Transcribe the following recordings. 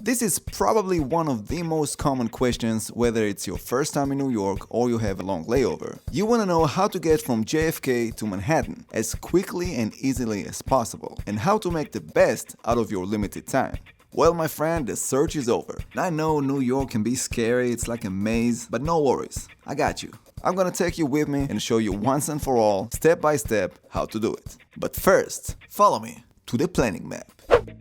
This is probably one of the most common questions, whether it's your first time in New York or you have a long layover. You want to know how to get from JFK to Manhattan as quickly and easily as possible, and how to make the best out of your limited time. Well, my friend, the search is over. I know New York can be scary, it's like a maze, but no worries, I got you. I'm gonna take you with me and show you once and for all, step by step, how to do it. But first, follow me to the planning map.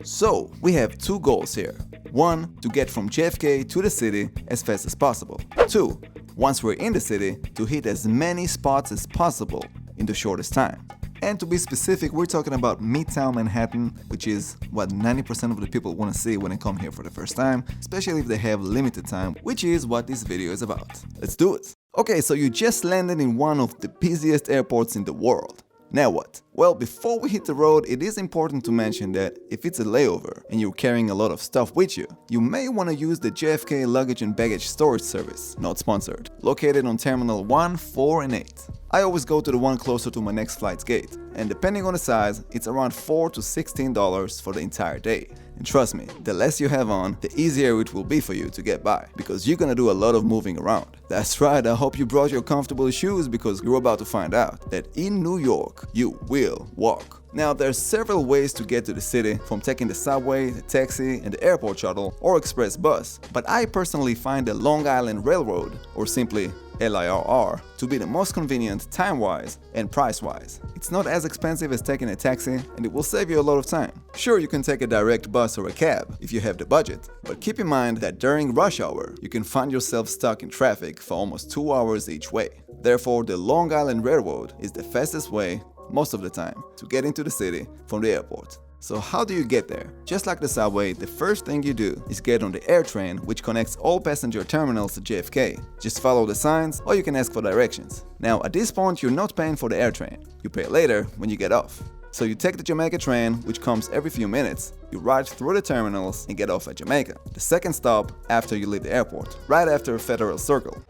So, we have two goals here. One, to get from JFK to the city as fast as possible. Two, once we're in the city, to hit as many spots as possible in the shortest time. And to be specific, we're talking about Midtown Manhattan, which is what 90% of the people want to see when they come here for the first time, especially if they have limited time, which is what this video is about. Let's do it! Okay, so you just landed in one of the busiest airports in the world. Now what? Well, before we hit the road, it is important to mention that if it's a layover and you're carrying a lot of stuff with you, you may want to use the JFK luggage and baggage storage service, not sponsored, located on Terminal 1, 4, and 8. I always go to the one closer to my next flight's gate, and depending on the size, it's around $4 to $16 for the entire day. And trust me, the less you have on, the easier it will be for you to get by, because you're gonna do a lot of moving around. That's right, I hope you brought your comfortable shoes, because you're about to find out that in New York, you will walk. Now, there's several ways to get to the city, from taking the subway, the taxi, and the airport shuttle, or express bus. But I personally find the Long Island Railroad, or simply LIRR, to be the most convenient time-wise and price-wise. It's not as expensive as taking a taxi, and it will save you a lot of time. Sure, you can take a direct bus or a cab if you have the budget, but keep in mind that during rush hour, you can find yourself stuck in traffic for almost 2 hours each way. Therefore, the Long Island Railroad is the fastest way, most of the time, to get into the city from the airport. So how do you get there? Just like the subway, the first thing you do is get on the AirTrain, which connects all passenger terminals to JFK. Just follow the signs, or you can ask for directions. Now, at this point, you're not paying for the AirTrain. You pay later when you get off. So you take the Jamaica train, which comes every few minutes, you ride through the terminals and get off at Jamaica, the second stop after you leave the airport, right after Federal Circle.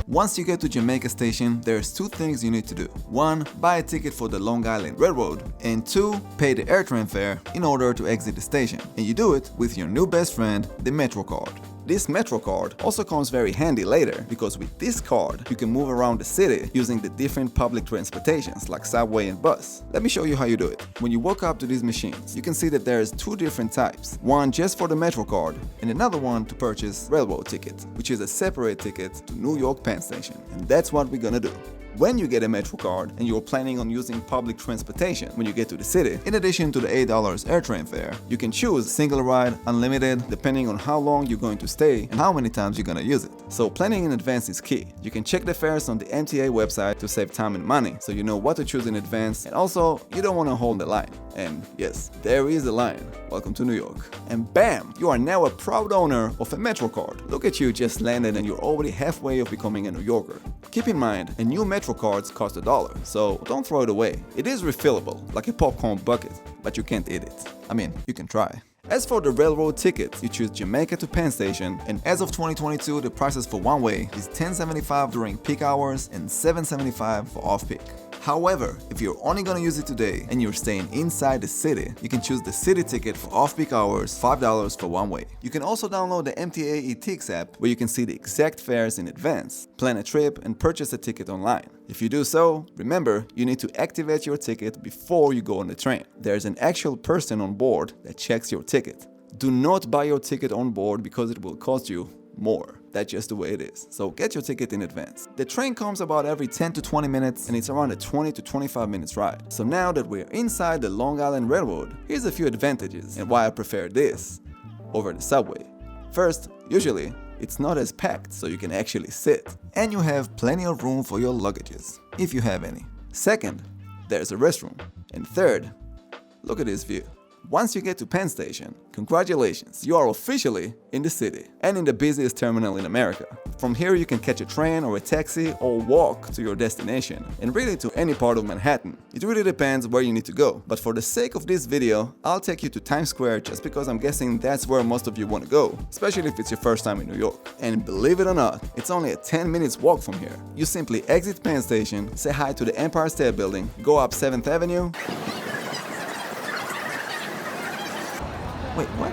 Once you get to Jamaica Station, there's two things you need to do. One, buy a ticket for the Long Island Railroad, and two, pay the AirTrain fare in order to exit the station. And you do it with your new best friend, the Metro card. This Metro card also comes very handy later, because with this card, you can move around the city using the different public transportations like subway and bus. Let me show you how you do it. When you walk up to these machines, you can see that there's two different types. One just for the Metro card, and another one to purchase railroad ticket, which is a separate ticket to New York Penn Station. And that's what we're gonna do. When you get a Metro card and you're planning on using public transportation when you get to the city, in addition to the $8 AirTrain fare, you can choose single ride, unlimited, depending on how long you're going to stay and how many times you're gonna use it. So planning in advance is key. You can check the fares on the MTA website to save time and money, so you know what to choose in advance, and also you don't want to hold the line. And yes, there is a line. Welcome to New York. And bam! You are now a proud owner of a Metro card. Look at you, just landed and you're already halfway of becoming a New Yorker. Keep in mind, a new Metro cards cost $1, so don't throw it away. It is refillable, like a popcorn bucket, but you can't eat it. I mean, you can try. As for the railroad tickets, you choose Jamaica to Penn Station, and as of 2022, the prices for one way is $10.75 during peak hours and $7.75 for off-peak. However, if you're only gonna use it today and you're staying inside the city, you can choose the city ticket for off-peak hours, $5 for one way. You can also download the MTA eTix app, where you can see the exact fares in advance, plan a trip, and purchase a ticket online. If you do so, remember, you need to activate your ticket before you go on the train. There's an actual person on board that checks your ticket. Do not buy your ticket on board, because it will cost you more. That's just the way it is. So get your ticket in advance. The train comes about every 10 to 20 minutes, and it's around a 20 to 25 minutes ride. So now that we're inside the Long Island Railroad, here's a few advantages and why I prefer this over the subway. First, usually it's not as packed, so you can actually sit. And you have plenty of room for your luggages, if you have any. Second, there's a restroom. And third, look at this view. Once you get to Penn Station, congratulations, you are officially in the city and in the busiest terminal in America. From here you can catch a train or a taxi or walk to your destination, and really to any part of Manhattan. It really depends where you need to go, but for the sake of this video, I'll take you to Times Square, just because I'm guessing that's where most of you want to go, especially if it's your first time in New York. And believe it or not, it's only a 10 minutes walk from here. You simply exit Penn Station, say hi to the Empire State Building, go up 7th Avenue, Wait, what?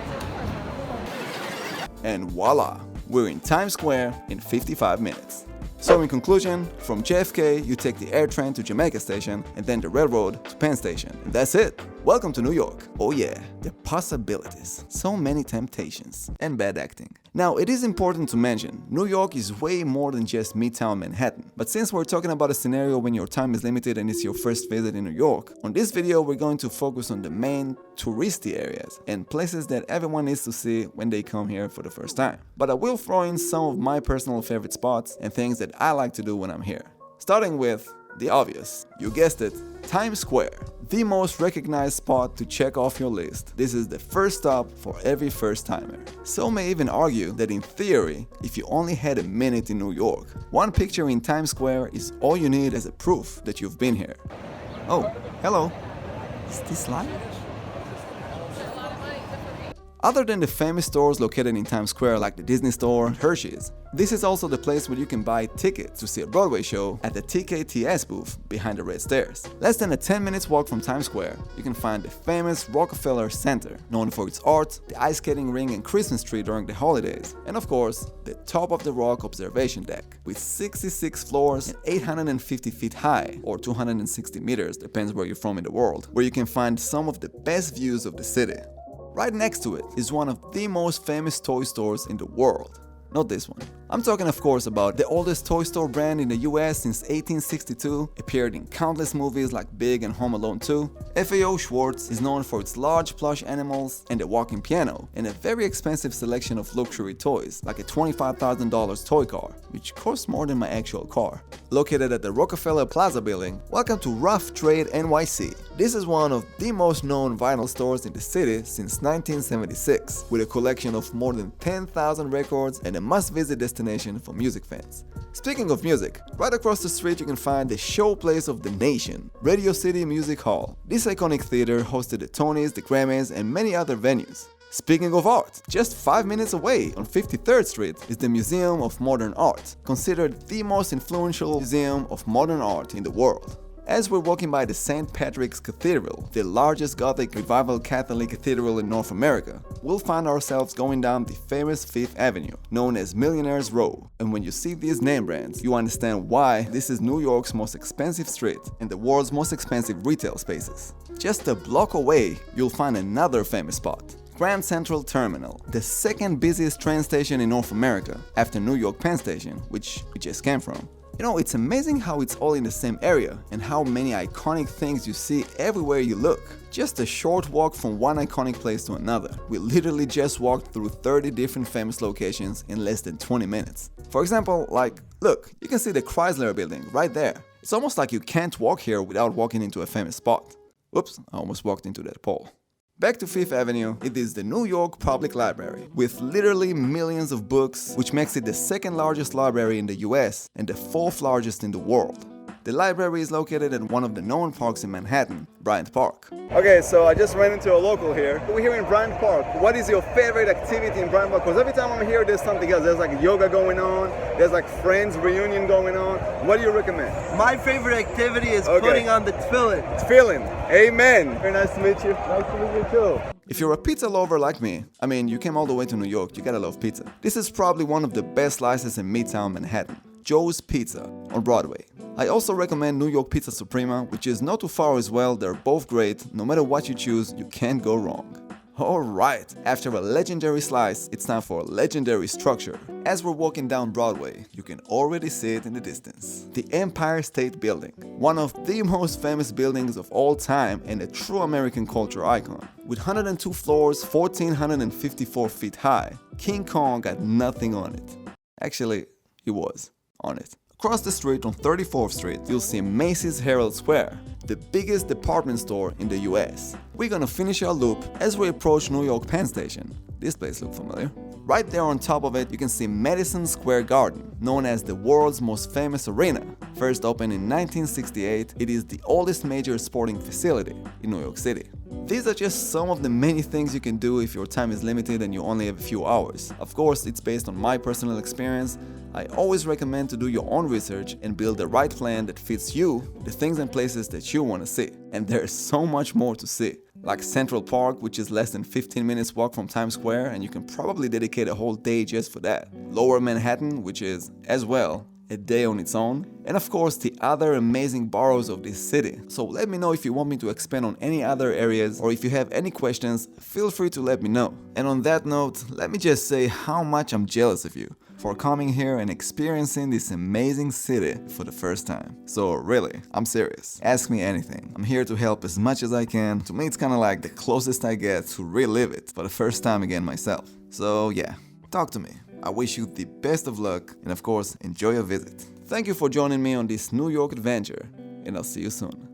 And voila! We're in Times Square in 55 minutes. So in conclusion, from JFK you take the AirTrain to Jamaica Station and then the railroad to Penn Station. And that's it! Welcome to New York! Oh yeah, the possibilities. So many temptations. And bad acting. Now, it is important to mention, New York is way more than just Midtown Manhattan. But since we're talking about a scenario when your time is limited and it's your first visit in New York, on this video we're going to focus on the main touristy areas and places that everyone needs to see when they come here for the first time. But I will throw in some of my personal favorite spots and things that I like to do when I'm here. Starting with the obvious. You guessed it, Times Square. The most recognized spot to check off your list. This is the first stop for every first-timer. Some may even argue that in theory, if you only had a minute in New York, one picture in Times Square is all you need as a proof that you've been here. Oh, hello. Is this live? Other than the famous stores located in Times Square like the Disney Store, Hershey's, this is also the place where you can buy tickets to see a Broadway show at the TKTS booth behind the red stairs. Less than a 10-minute walk from Times Square, you can find the famous Rockefeller Center, known for its art, the ice skating ring and Christmas tree during the holidays, and of course, the Top of the Rock observation deck, with 66 floors and 850 feet high, or 260 meters, depends where you're from in the world, where you can find some of the best views of the city. Right next to it is one of the most famous toy stores in the world. Not this one. I'm talking of course about the oldest toy store brand in the US since 1862, appeared in countless movies like Big and Home Alone 2. FAO Schwartz is known for its large plush animals and a walking piano, and a very expensive selection of luxury toys, like a $25,000 toy car, which costs more than my actual car. Located at the Rockefeller Plaza building, welcome to Rough Trade NYC. This is one of the most known vinyl stores in the city since 1976, with a collection of more than 10,000 records and a must-visit destination for music fans. Speaking of music, right across the street you can find the showplace of the nation, Radio City Music Hall. This iconic theater hosted the Tonys, the Grammys, and many other venues. Speaking of art, just 5 minutes away on 53rd Street is the Museum of Modern Art, considered the most influential museum of modern art in the world. As we're walking by the St. Patrick's Cathedral, the largest Gothic Revival Catholic cathedral in North America, we'll find ourselves going down the famous Fifth Avenue, known as Millionaire's Row. And when you see these name brands, you understand why this is New York's most expensive street and the world's most expensive retail spaces. Just a block away, you'll find another famous spot. Grand Central Terminal, the second busiest train station in North America, after New York Penn Station, which we just came from. You know, it's amazing how it's all in the same area and how many iconic things you see everywhere you look. Just a short walk from one iconic place to another. We literally just walked through 30 different famous locations in less than 20 minutes. For example, like, look, you can see the Chrysler building right there. It's almost like you can't walk here without walking into a famous spot. Whoops, I almost walked into that pole. Back to Fifth Avenue, it is the New York Public Library, with literally millions of books, which makes it the second largest library in the US and the fourth largest in the world. The library is located at one of the known parks in Manhattan, Bryant Park. Okay, so I just ran into a local here. We're here in Bryant Park. What is your favorite activity in Bryant Park? Because every time I'm here, there's something else. There's like yoga going on, there's like friends reunion going on. What do you recommend? My favorite activity is putting on the tefillin. Tefillin, amen. Very nice to meet you. Nice to meet you too. If you're a pizza lover like me, I mean, you came all the way to New York, you gotta love pizza. This is probably one of the best slices in Midtown Manhattan, Joe's Pizza on Broadway. I also recommend New York Pizza Suprema, which is not too far as well. They're both great. No matter what you choose, you can't go wrong. Alright, after a legendary slice, it's time for a legendary structure. As we're walking down Broadway, you can already see it in the distance. The Empire State Building, one of the most famous buildings of all time and a true American culture icon. With 102 floors, 1,454 feet high, King Kong got nothing on it. Actually, he was on it. Across the street on 34th Street, you'll see Macy's Herald Square, the biggest department store in the US. We're gonna finish our loop as we approach New York Penn Station. This place looks familiar. Right there on top of it, you can see Madison Square Garden, known as the world's most famous arena. First opened in 1968, it is the oldest major sporting facility in New York City. These are just some of the many things you can do if your time is limited and you only have a few hours. Of course, it's based on my personal experience. I always recommend to do your own research and build the right plan that fits you, the things and places that you want to see. And there's so much more to see. like Central Park, which is less than 15 minutes walk from Times Square, and you can probably dedicate a whole day just for that. Lower Manhattan, which is, as well, a day on its own, and of course the other amazing boroughs of this city. So let me know if you want me to expand on any other areas, or if you have any questions, feel free to let me know. And on that note, let me just say how much I'm jealous of you for coming here and experiencing this amazing city for the first time. So really, I'm serious. Ask me anything. I'm here to help as much as I can. To me, it's kind of like the closest I get to relive it for the first time again myself. So yeah, talk to me. I wish you the best of luck, and of course, enjoy your visit. Thank you for joining me on this New York adventure, and I'll see you soon.